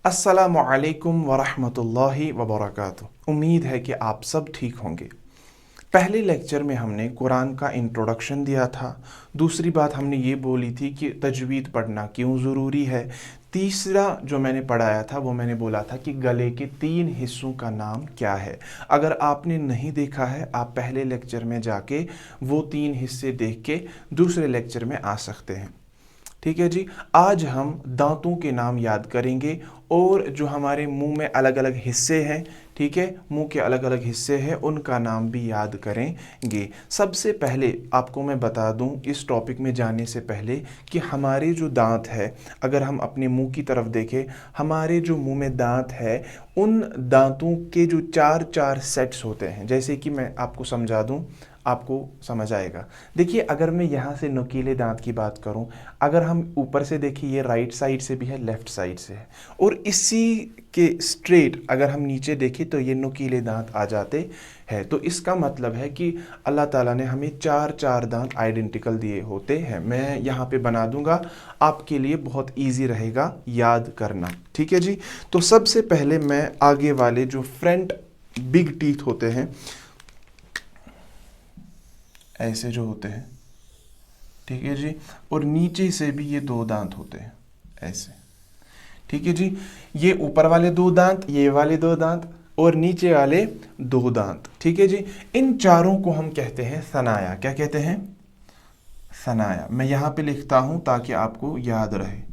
अस्सलामु अलैकुम वरहमतुल्लाहि वबरकातुहू। उम्मीद है कि आप सब ठीक होंगे। पहले लेक्चर में हमने कुरान का इंट्रोडक्शन दिया था। दूसरी बात हमने ये बोली थी कि तजवीद पढ़ना क्यों ज़रूरी है। तीसरा जो मैंने पढ़ाया था वो मैंने बोला था कि गले के 3 हिस्सों का नाम क्या है। अगर आपने नहीं देखा है, आप पहले लेक्चर में जाके वो 3 हिस्से देख के दूसरे लेक्चर में आ सकते हैं। ठीक है जी। आज हम दांतों के नाम याद करेंगे और जो हमारे मुंह में अलग अलग हिस्से हैं, ठीक है, मुंह के अलग अलग हिस्से हैं, उनका नाम भी याद करेंगे। सबसे पहले आपको मैं बता दूं, इस टॉपिक में जाने से पहले, कि हमारे जो दांत है, अगर हम अपने मुंह की तरफ देखें, हमारे जो मुंह में दांत है, उन दांतों के जो चार चार सेट्स होते हैं, जैसे कि मैं आपको समझा दूं, आपको समझ आएगा। देखिए, अगर मैं यहाँ से नुकीले दांत की बात करूँ, अगर हम ऊपर से देखिए, ये राइट साइड से भी है, लेफ़्ट साइड से है, और इसी के स्ट्रेट अगर हम नीचे देखें तो ये नुकीले दांत आ जाते हैं। तो इसका मतलब है कि अल्लाह ताला ने हमें चार चार दांत आइडेंटिकल दिए होते हैं। मैं यहाँ पे बना दूंगा, आपके लिए बहुत ईजी रहेगा याद करना। ठीक है जी। तो सबसे पहले मैं आगे वाले जो फ्रंट बिग टीथ होते हैं, ऐसे जो होते हैं, ठीक है जी, और नीचे से भी ये 2 दांत होते हैं ऐसे। ठीक है जी। ये ऊपर वाले 2 दांत, ये वाले 2 दांत, और नीचे वाले 2 दांत। ठीक है जी। इन चारों को हम कहते हैं सनाया। क्या कहते हैं? सनाया। मैं यहाँ पे लिखता हूँ ताकि आपको याद रहे,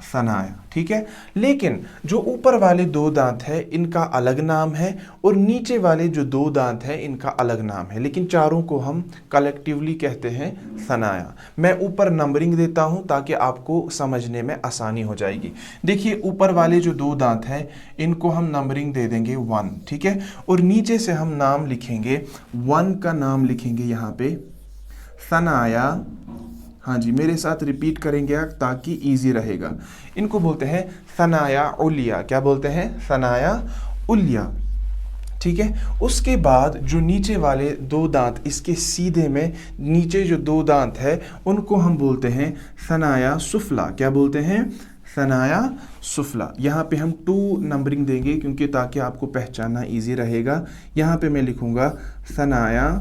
सनाया। ठीक है। लेकिन जो ऊपर वाले 2 दांत है, इनका अलग नाम है, और नीचे वाले जो 2 दांत है, इनका अलग नाम है, लेकिन चारों को हम कलेक्टिवली कहते हैं सनाया। मैं ऊपर नंबरिंग देता हूं ताकि आपको समझने में आसानी हो जाएगी। देखिए, ऊपर वाले जो 2 दांत हैं, इनको हम नंबरिंग दे देंगे 1, ठीक है, और नीचे से हम नाम लिखेंगे, 1 का नाम लिखेंगे यहाँ पे सनाया। हाँ जी, मेरे साथ रिपीट करेंगे आप ताकि इजी रहेगा। इनको बोलते हैं सनाया उलिया। क्या बोलते हैं? सनाया उलिया। ठीक है। उसके बाद जो नीचे वाले 2 दांत, इसके सीधे में नीचे जो 2 दांत है, उनको हम बोलते हैं सनाया सुफला। क्या बोलते हैं? सनाया सुफला। यहाँ पे हम 2 नंबरिंग देंगे क्योंकि ताकि आपको पहचानना इजी रहेगा। यहाँ पे मैं लिखूंगा सनाया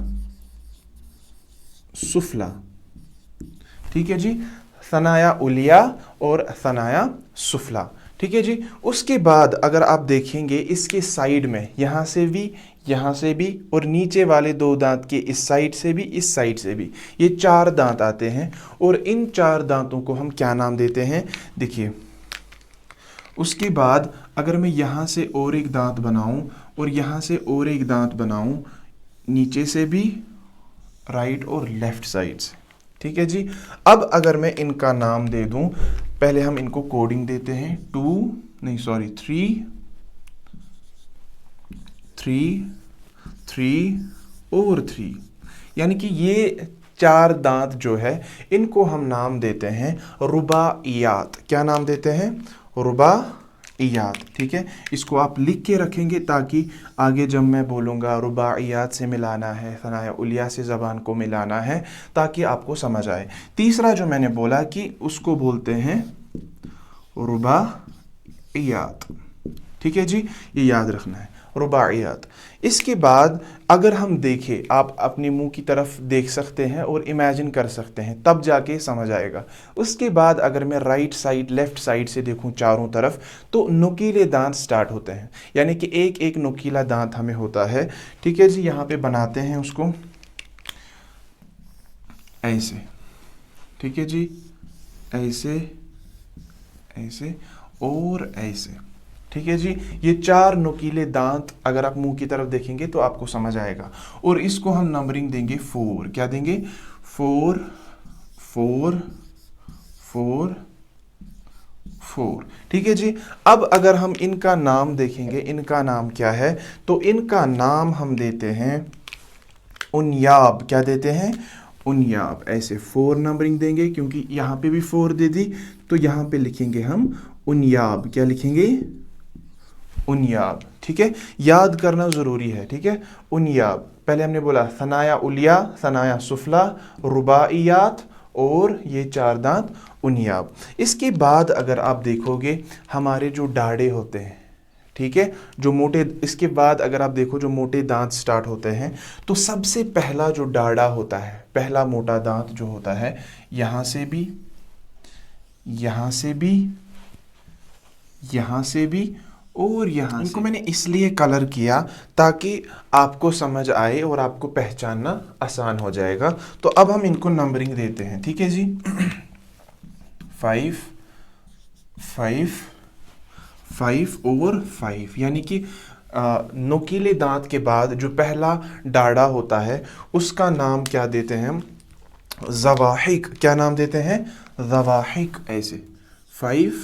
सुफला। ठीक है जी। सनाया उलिया और सनाया सुफला। ठीक है जी। उसके बाद अगर आप देखेंगे, इसके साइड में यहाँ से भी और नीचे वाले 2 दांत के इस साइड से भी, इस साइड से भी, ये 4 दांत आते हैं। और इन 4 दांतों को हम क्या नाम देते हैं? देखिए, उसके बाद अगर मैं यहाँ से और एक दांत बनाऊं और यहाँ से और एक दांत बनाऊं, नीचे से भी, राइट और लेफ्ट साइड से। ठीक है जी। अब अगर मैं इनका नाम दे दूं, पहले हम इनको कोडिंग देते हैं, 3 और 3, यानी कि ये 4 दांत जो है, इनको हम नाम देते हैं रुबाइयात। क्या नाम देते हैं? रुबाइयात। ठीक है। इसको आप लिख के रखेंगे ताकि आगे जब मैं बोलूँगा रुबाइयात से मिलाना है, सनाया उलिया से ज़बान को मिलाना है, ताकि आपको समझ आए। तीसरा जो मैंने बोला कि उसको बोलते हैं रुबाइयात। ठीक है जी, ये याद रखना है, रुबाइयात। इसके बाद अगर हम देखें, आप अपने मुंह की तरफ देख सकते हैं और इमेजिन कर सकते हैं, तब जाके समझ आएगा। उसके बाद अगर मैं राइट साइड, लेफ्ट साइड से देखूं चारों तरफ, तो नुकीले दांत स्टार्ट होते हैं, यानी कि एक एक नुकीला दांत हमें होता है। ठीक है जी। यहाँ पे बनाते हैं उसको ऐसे। ठीक है जी। ऐसे, ऐसे और ऐसे। ठीक है जी। ये 4 नुकीले दांत अगर आप मुंह की तरफ देखेंगे तो आपको समझ आएगा। और इसको हम नंबरिंग देंगे 4। क्या देंगे? 4 4 4 4। ठीक है जी। अब अगर हम इनका नाम देखेंगे, इनका नाम क्या है, तो इनका नाम हम देते हैं उन्याब। क्या देते हैं? उन्याब। ऐसे 4 नंबरिंग देंगे क्योंकि यहाँ पे भी 4 दे दी, तो यहाँ पे लिखेंगे हम उन्याब। क्या लिखेंगे? उन्याब। ठीक है। याद करना ज़रूरी है। ठीक है। उन्याब। पहले हमने बोला सनाया उलिया, सनाया सुफला, रुबाइयात और ये 4 दांत उनियाब। इसके बाद अगर आप देखोगे हमारे जो डाढ़े होते हैं, ठीक है, जो मोटे, इसके बाद अगर आप देखो जो मोटे दांत स्टार्ट होते हैं, तो सबसे पहला जो डाढ़ा होता है, पहला मोटा दांत जो होता है, यहाँ से भी, यहाँ से भी, यहाँ से भी और यहाँ से। इनको मैंने इसलिए कलर किया ताकि आपको समझ आए और आपको पहचानना आसान हो जाएगा। तो अब हम इनको नंबरिंग देते हैं, ठीक है जी। 5 5 5 और 5, यानी कि नुकीले दांत के बाद जो पहला डाढ़ा होता है उसका नाम क्या देते हैं हम? ज़वाहिक। क्या नाम देते हैं? ज़वाहिक। ऐसे 5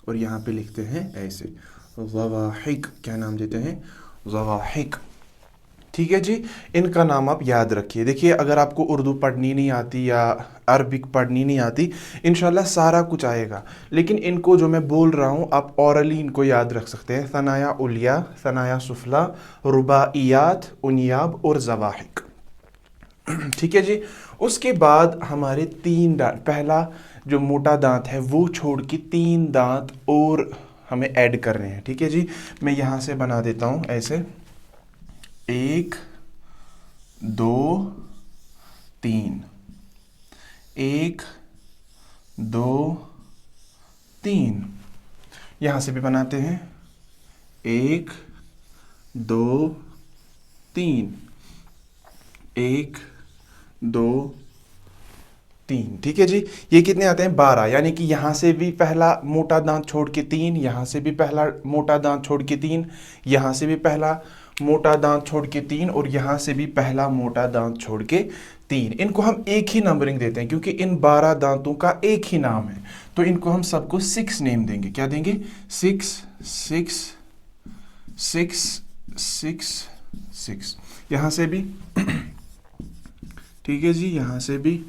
और यहाँ पे लिखते हैं ऐसे ज़वाहिक। क्या नाम देते हैं? ज़वाहिक। ठीक है जी, इनका नाम आप याद रखिए। देखिए, अगर आपको उर्दू पढ़नी नहीं आती या अरबिक पढ़नी नहीं आती, इंशाल्लाह सारा कुछ आएगा, लेकिन इनको जो मैं बोल रहा हूँ आप औरली इनको याद रख सकते हैं। सनाया उलिया, सनाया सुफला, रुबाइयात, उनियाब और ज़वाहिक। ठीक है जी। उसके बाद हमारे 3 दांत, पहला जो मोटा दांत है वो छोड़ के 3 दांत और हमें ऐड कर रहे हैं। ठीक है जी, मैं यहाँ से बना देता हूँ ऐसे 1 2 3, 1 2 3। यहाँ से भी बनाते हैं 1 2 3, 1 2 3। ठीक है जी, ये कितने आते हैं? 12। यानी कि यहाँ से भी पहला मोटा दांत छोड़ के 3, यहाँ से भी पहला मोटा दांत छोड़ के 3, यहाँ से भी पहला मोटा दांत छोड़ के 3 और यहाँ से भी पहला मोटा दांत छोड़ के 3। इनको हम एक ही नंबरिंग देते हैं क्योंकि इन 12 दांतों का एक ही नाम है, तो इनको हम सबको 6 नेम देंगे। क्या देंगे? 6 6 6 6 6। यहाँ से भी ठीक है जी, यहाँ से भी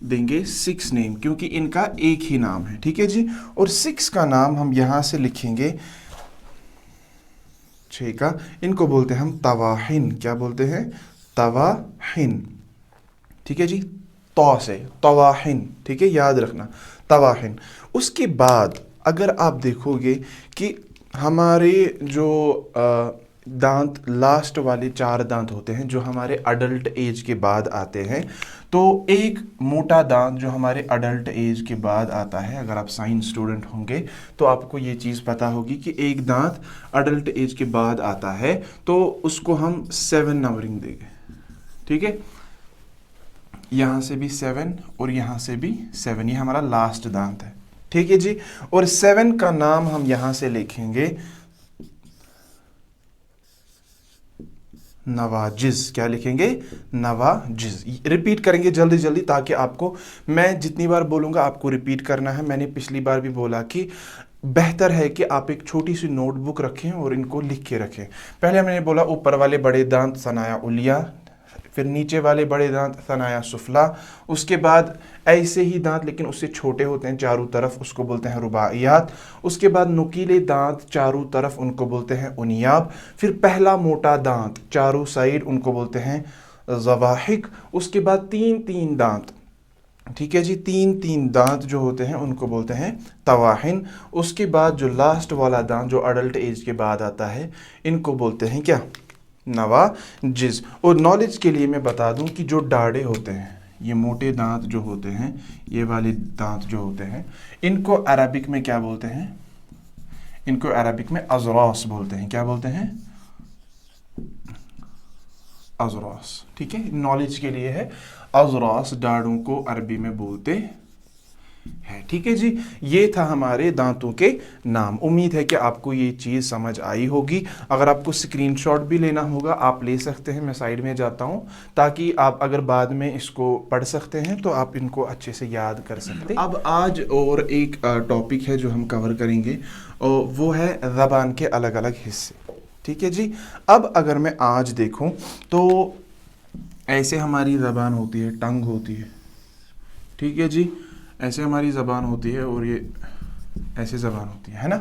देंगे 6 नेम क्योंकि इनका एक ही नाम है। ठीक है जी, और 6 का नाम हम यहाँ से लिखेंगे 6 का, इनको बोलते हैं हम तवाहिन। क्या बोलते हैं? तवाहिन। ठीक है जी, तौ से तवाहिन। ठीक है, याद रखना तवाहिन। उसके बाद अगर आप देखोगे कि हमारे जो दांत लास्ट वाले 4 दांत होते हैं जो हमारे अडल्ट एज के बाद आते हैं, तो एक मोटा दांत जो हमारे अडल्ट एज के बाद आता है, अगर आप साइंस स्टूडेंट होंगे तो आपको ये चीज़ पता होगी कि एक दांत अडल्ट एज के बाद आता है तो उसको हम 7 नंबरिंग देंगे। ठीक है, यहाँ से भी 7 और यहाँ से भी 7, ये हमारा लास्ट दांत है। ठीक है जी, और 7 का नाम हम यहाँ से लिखेंगे नवाजिज। क्या लिखेंगे? नवाजिज। रिपीट करेंगे जल्दी जल्दी ताकि आपको, मैं जितनी बार बोलूँगा आपको रिपीट करना है। मैंने पिछली बार भी बोला कि बेहतर है कि आप एक छोटी सी नोटबुक रखें और इनको लिख के रखें। पहले मैंने बोला ऊपर वाले बड़े दांत सनाया उलिया, फिर नीचे वाले बड़े दांत सनाया सुफला, उसके बाद ऐसे ही दांत लेकिन उससे छोटे होते हैं चारों तरफ, उसको बोलते हैं रुबाइयात। उसके बाद नुकीले दांत चारों तरफ, उनको बोलते हैं उनियाब। फिर पहला मोटा दांत चारों साइड, उनको बोलते हैं ज़वाहिक। उसके बाद 3 दांत, ठीक है जी, 3 दांत जो होते हैं उनको बोलते हैं तवाहिन। उसके बाद जो लास्ट वाला दांत जो अडल्ट एज के बाद आता है, इनको बोलते हैं क्या? नवाजिज। और नॉलेज के लिए मैं बता दूं कि जो डाढ़े होते हैं, ये मोटे दांत जो होते हैं, ये वाले दांत जो होते हैं, इनको अरबिक में क्या बोलते हैं? इनको अरबिक में अज़रास बोलते हैं। क्या बोलते हैं? अज़रास। ठीक है, नॉलेज के लिए है, अज़रास दाढ़ों को अरबी में बोलते हैं। ठीक है जी, ये था हमारे दांतों के नाम। उम्मीद है कि आपको ये चीज़ समझ आई होगी। अगर आपको स्क्रीनशॉट भी लेना होगा आप ले सकते हैं, मैं साइड में जाता हूँ ताकि आप अगर बाद में इसको पढ़ सकते हैं तो आप इनको अच्छे से याद कर सकते हैं। अब आज और एक टॉपिक है जो हम कवर करेंगे और वो है ज़बान के अलग अलग हिस्से। ठीक है जी, अब अगर मैं आज देखूँ तो ऐसे हमारी ज़बान होती है, टंग होती है। ठीक है जी, ऐसे हमारी ज़बान होती है और ये ऐसे ज़बान होती है ना।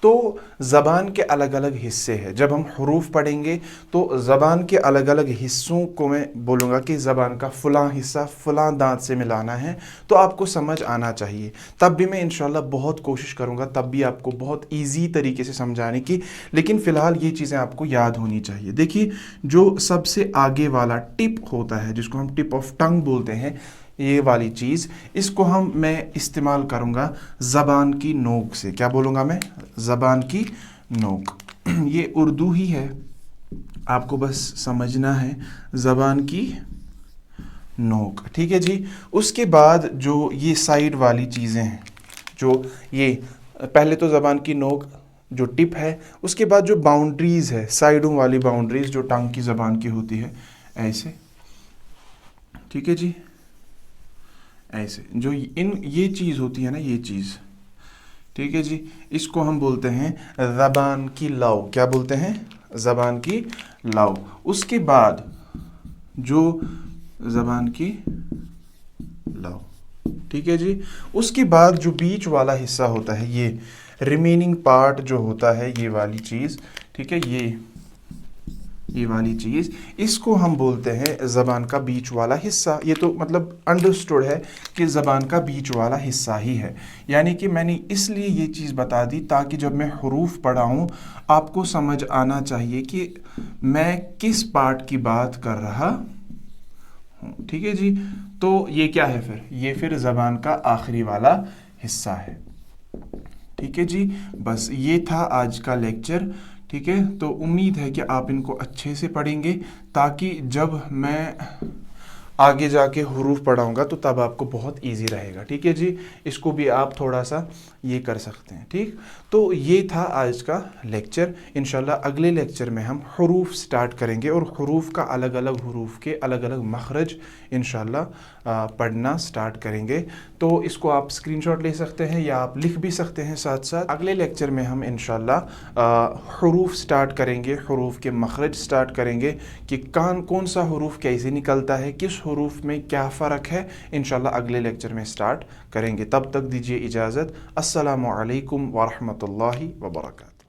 तो ज़बान के अलग अलग हिस्से हैं। जब हम हरूफ पढ़ेंगे तो ज़बान के अलग अलग हिस्सों को मैं बोलूँगा कि ज़बान का फ़लाँ हिस्सा फ़लाँ दांत से मिलाना है, तो आपको समझ आना चाहिए। तब भी मैं इंशाल्लाह बहुत कोशिश करूँगा तब भी आपको बहुत ईजी तरीके से समझाने की, लेकिन फ़िलहाल ये चीज़ें आपको याद होनी चाहिए। देखिए, जो सबसे आगे वाला टिप होता है, जिसको हम टिप ऑफ टंग बोलते हैं, ये वाली चीज़, इसको मैं इस्तेमाल करूँगा ज़बान की नोक से। क्या बोलूँगा मैं? ज़बान की नोक। ये उर्दू ही है, आपको बस समझना है, ज़बान की नोक। ठीक है जी। उसके बाद जो ये साइड वाली चीज़ें हैं, जो ये पहले तो ज़बान की नोक जो टिप है, उसके बाद जो बाउंड्रीज़ है, साइडों वाली बाउंड्रीज़ जो टंग की ज़बान की होती है, ऐसे। ठीक है जी, ऐसे जो ये चीज़ होती है ना, ये चीज़, ठीक है जी, इसको हम बोलते हैं ज़बान की लौ। क्या बोलते हैं? ज़बान की लौ। उसके बाद जो ज़बान की लौ, ठीक है जी, उसके बाद जो बीच वाला हिस्सा होता है, ये रिमेनिंग पार्ट जो होता है, ये वाली चीज़, ठीक है, ये वाली चीज़, इसको हम बोलते हैं ज़बान का बीच वाला हिस्सा। ये तो मतलब अंडरस्टूड है कि ज़बान का बीच वाला हिस्सा ही है। यानी कि मैंने इसलिए ये चीज़ बता दी ताकि जब मैं हरूफ पढ़ाऊँ आपको समझ आना चाहिए कि मैं किस पार्ट की बात कर रहा हूँ। ठीक है जी। तो ये क्या है फिर? ये फिर ज़बान का आखिरी वाला हिस्सा है। ठीक है जी, बस ये था आज का लेक्चर। ठीक है, तो उम्मीद है कि आप इनको अच्छे से पढ़ेंगे ताकि जब मैं आगे जाके हुरूफ पढ़ाऊँगा तो तब आपको बहुत इजी रहेगा। ठीक है जी, इसको भी आप थोड़ा सा ये कर सकते हैं। ठीक, तो ये था आज का लेक्चर। इंशाल्लाह अगले लेक्चर में हम हुरूफ स्टार्ट करेंगे और हुरूफ का अलग अलग हुरूफ के अलग अलग मखरज इंशाल्लाह पढ़ना स्टार्ट करेंगे। तो इसको आप स्क्रीनशॉट ले सकते हैं या आप लिख भी सकते हैं साथ साथ। अगले लेक्चर में हम इंशाल्लाह हुरूफ स्टार्ट करेंगे, हुरूफ के मखरज स्टार्ट करेंगे कि कौन सा हुरूफ कैसे निकलता है, किस हुरूफ में क्या फ़र्क है। इंशाल्लाह अगले लेक्चर में स्टार्ट करेंगे। तब तक दीजिए इजाज़त। अस्सलामु अलैकुम व रहमतुल्लाहि व बरकातहू।